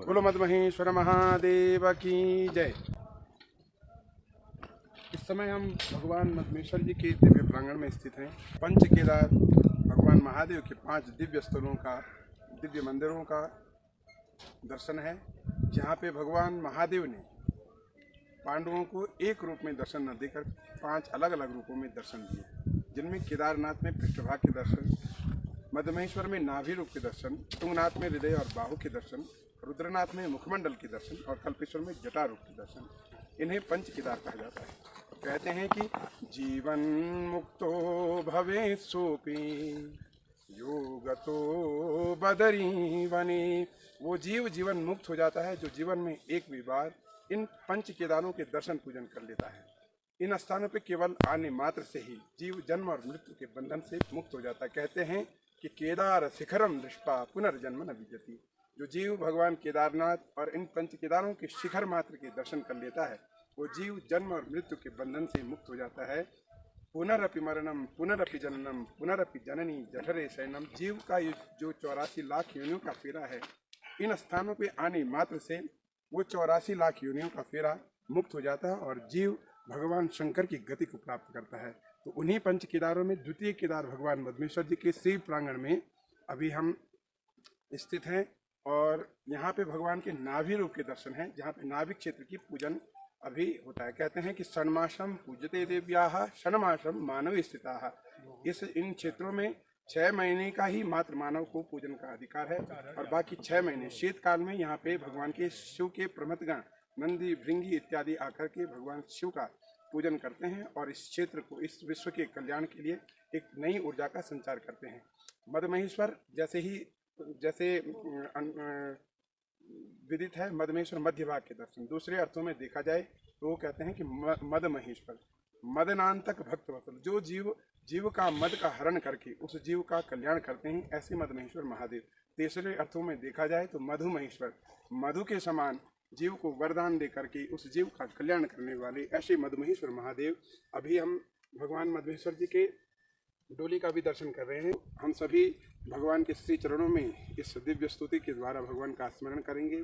बोलो मदमहेश्वर महादेव की जय। इस समय हम भगवान मदमेश्वर जी के दिव्य प्रांगण में स्थित हैं। पंच केदार भगवान महादेव के 5 दिव्य स्थलों का, दिव्य मंदिरों का दर्शन है, जहाँ पे भगवान महादेव ने पांडवों को एक रूप में दर्शन न देकर 5 अलग अलग रूपों में दर्शन दिए, जिनमें केदारनाथ में पृष्ठभाग के दर्शन, मदमहेश्वर में नाभि रूप के दर्शन, तुंगनाथ में हृदय और बाहु के दर्शन, रुद्रनाथ में मुखमंडल के दर्शन और कल्पेश्वर में जटा रूप के दर्शन। इन्हें पंच केदार कहा जाता है। कहते हैं कि जीवन मुक्तो भवे सोपी योगतो बदरी वने। वो जीवन मुक्त हो जाता है जो जीवन में एक भी बार इन पंच केदारों के दर्शन पूजन कर लेता है। इन स्थानों पे केवल आने मात्र से ही जीव जन्म और मृत्यु के बंधन से मुक्त हो जाता है। कहते हैं कि केदार शिखरम दृष्टा पुनर्जन्म न विद्यति। जो जीव भगवान केदारनाथ और इन पंच केदारों के शिखर मात्र के दर्शन कर लेता है, वो जीव जन्म और मृत्यु के बंधन से मुक्त हो जाता है। पुनरअपि मरणम पुनरअपि जननम पुनरअपि जननी जठरे शयनम। जीव का जो 84 लाख योनियों का फेरा है, इन स्थानों पे आने मात्र से वो 84 लाख योनियों का फेरा मुक्त हो जाता है और जीव भगवान शंकर की गति को प्राप्त करता है। तो उन्हीं पंच केदारों में द्वितीय केदार भगवान मदमेश्वर जी के श्री प्रांगण में अभी हम स्थित हैं और यहाँ पे भगवान के नाभि रूप के दर्शन हैं, जहाँ पे नाभि क्षेत्र की पूजन अभी होता है। कहते हैं कि षण्मासम पूजते देव्याः षण्मासम मानव स्थिताः। इन क्षेत्रों में 6 महीने का ही मात्र मानव को पूजन का अधिकार है और बाकी 6 महीने शीतकाल में यहाँ पे भगवान के शिव के प्रमथगण नंदी भृंगी इत्यादि आकर के भगवान शिव का पूजन करते हैं और इस क्षेत्र को, इस विश्व के कल्याण के लिए एक नई ऊर्जा का संचार करते हैं। मदमहेश्वर जैसे विदित है, मदमेश्वर मध्य भाग के दर्शन। दूसरे अर्थों में देखा जाए तो वो कहते हैं कि मदमहेश्वर मदनांतक भक्त वत्सल। जो जीव का मद का हरण करके उस जीव का कल्याण करते हैं, ऐसे मदमहेश्वर महादेव। तीसरे अर्थों में देखा जाए तो मधुमहेश्वर, मधु के समान जीव को वरदान दे करके उस जीव का कल्याण करने वाले ऐसे मदमहेश्वर महादेव। अभी हम भगवान मदमेश्वर जी के डोली का भी दर्शन कर रहे हैं। हम सभी भगवान के श्री चरणों में इस दिव्य स्तुति के द्वारा भगवान का स्मरण करेंगे।